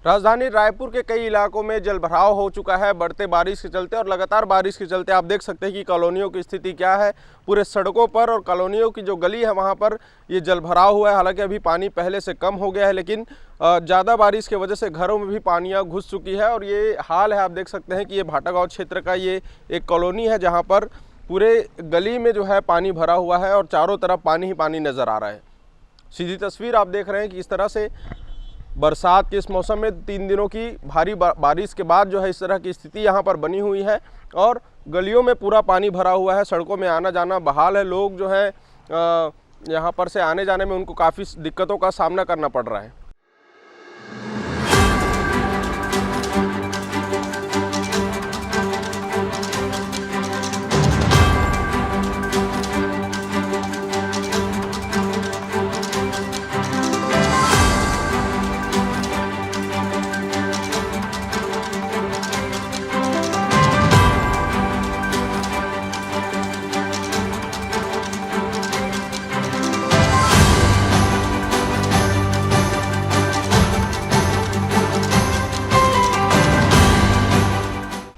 राजधानी रायपुर के कई इलाकों में जलभराव हो चुका है बढ़ते बारिश के चलते, और लगातार बारिश के चलते आप देख सकते हैं कि कॉलोनियों की स्थिति क्या है। पूरे सड़कों पर और कॉलोनियों की जो गली है वहां पर ये जलभराव हुआ है। हालांकि अभी पानी पहले से कम हो गया है, लेकिन ज़्यादा बारिश की वजह से घरों में भी पानियाँ घुस चुकी है। और ये हाल है, आप देख सकते हैं कि ये भाटागांव क्षेत्र का ये एक कॉलोनी है जहाँ पर पूरे गली में जो है पानी भरा हुआ है और चारों तरफ पानी ही पानी नज़र आ रहा है। सीधी तस्वीर आप देख रहे हैं कि इस तरह से बरसात के इस मौसम में 3 दिनों की भारी बारिश के बाद जो है इस तरह की स्थिति यहाँ पर बनी हुई है और गलियों में पूरा पानी भरा हुआ है। सड़कों में आना जाना बहाल है। लोग जो है यहाँ पर से आने जाने में उनको काफ़ी दिक्कतों का सामना करना पड़ रहा है।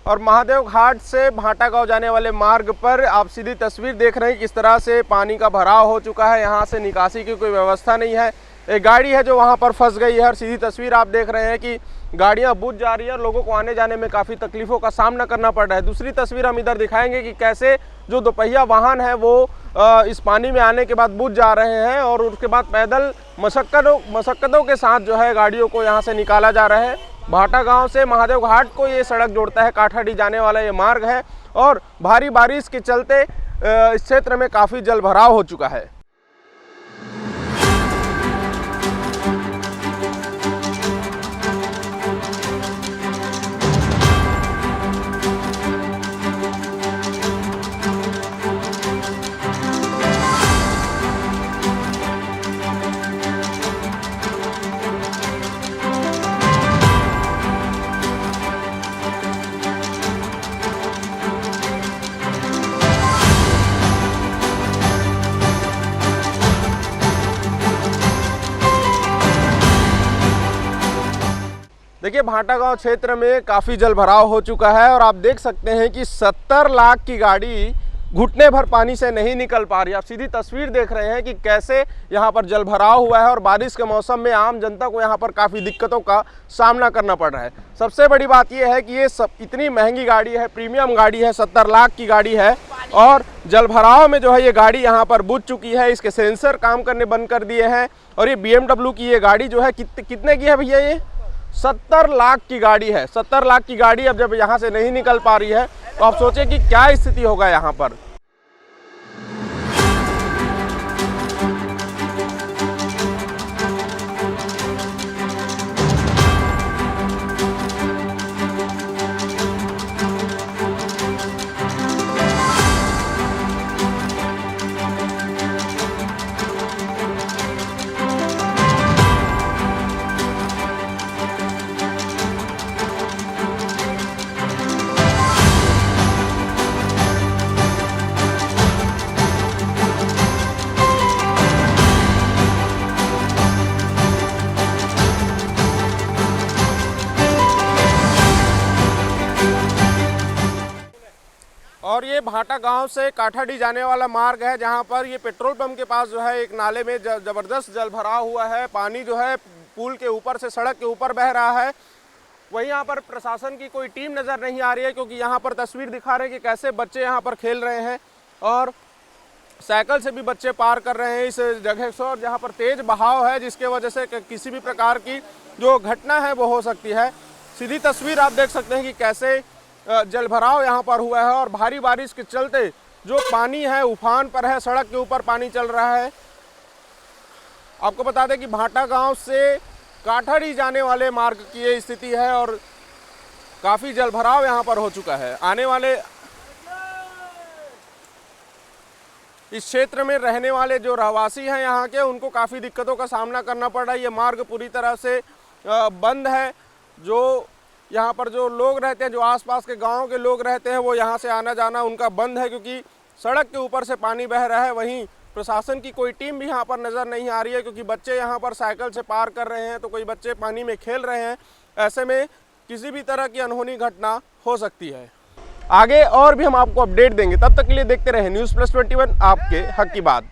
और महादेव घाट से भाटागांव जाने वाले मार्ग पर आप सीधी तस्वीर देख रहे हैं किस तरह से पानी का भराव हो चुका है। यहाँ से निकासी की कोई व्यवस्था नहीं है। एक गाड़ी है जो वहाँ पर फंस गई है और सीधी तस्वीर आप देख रहे हैं कि गाड़ियाँ बुझ जा रही है और लोगों को आने जाने में काफ़ी तकलीफ़ों का सामना करना पड़ रहा है। दूसरी तस्वीर हम इधर दिखाएंगे कि कैसे जो दोपहिया वाहन है वो इस पानी में आने के बाद बुझ जा रहे हैं और उसके बाद पैदल मशक्क़तों के साथ जो है गाड़ियों को यहाँ से निकाला जा रहा है। भाटागांव से महादेव घाट को ये सड़क जोड़ता है, काठाडी जाने वाला ये मार्ग है और भारी बारिश के चलते इस क्षेत्र में काफ़ी जलभराव हो चुका है। देखिए भाटागांव क्षेत्र में काफ़ी जलभराव हो चुका है और आप देख सकते हैं कि 70 लाख की गाड़ी घुटने भर पानी से नहीं निकल पा रही। आप सीधी तस्वीर देख रहे हैं कि कैसे यहाँ पर जलभराव हुआ है और बारिश के मौसम में आम जनता को यहाँ पर काफ़ी दिक्कतों का सामना करना पड़ रहा है। सबसे बड़ी बात यह है कि ये इतनी महंगी गाड़ी है, प्रीमियम गाड़ी है, 70 लाख की गाड़ी है और जलभराव में जो है ये गाड़ी यहाँ पर बुझ चुकी है। इसके सेंसर काम करने बंद कर दिए हैं और ये BMW की ये गाड़ी जो है कितने की है भैया? ये 70 लाख की गाड़ी है। 70 लाख की गाड़ी अब जब यहाँ से नहीं निकल पा रही है तो आप सोचें कि क्या स्थिति होगा यहाँ पर। और ये भाटागांव से काठाडी जाने वाला मार्ग है जहां पर ये पेट्रोल पंप के पास जो है एक नाले में ज़बरदस्त जलभराव हुआ है। पानी जो है पुल के ऊपर से सड़क के ऊपर बह रहा है। वहीं यहाँ पर प्रशासन की कोई टीम नज़र नहीं आ रही है, क्योंकि यहाँ पर तस्वीर दिखा रहे हैं कि कैसे बच्चे यहाँ पर खेल रहे हैं और साइकिल से भी बच्चे पार कर रहे हैं इस जगह से, और जहाँ पर तेज़ बहाव है जिसके वजह से किसी भी प्रकार की जो घटना है वो हो सकती है। सीधी तस्वीर आप देख सकते हैं कि कैसे जलभराव यहाँ पर हुआ है और भारी बारिश के चलते जो पानी है उफान पर है, सड़क के ऊपर पानी चल रहा है। आपको बता दें कि भाटागांव से काठाडी जाने वाले मार्ग की ये स्थिति है और काफ़ी जलभराव यहाँ पर हो चुका है। आने वाले इस क्षेत्र में रहने वाले जो रहवासी हैं यहाँ के, उनको काफ़ी दिक्कतों का सामना करना पड़ रहा है। ये मार्ग पूरी तरह से बंद है। जो यहाँ पर जो लोग रहते हैं, जो आसपास के गांव के लोग रहते हैं, वो यहाँ से आना जाना उनका बंद है, क्योंकि सड़क के ऊपर से पानी बह रहा है। वहीं प्रशासन की कोई टीम भी यहाँ पर नज़र नहीं आ रही है, क्योंकि बच्चे यहाँ पर साइकिल से पार कर रहे हैं तो कोई बच्चे पानी में खेल रहे हैं। ऐसे में किसी भी तरह की अनहोनी घटना हो सकती है। आगे और भी हम आपको अपडेट देंगे, तब तक के लिए देखते रहे न्यूज़ प्लस 21, आपके हक की बात।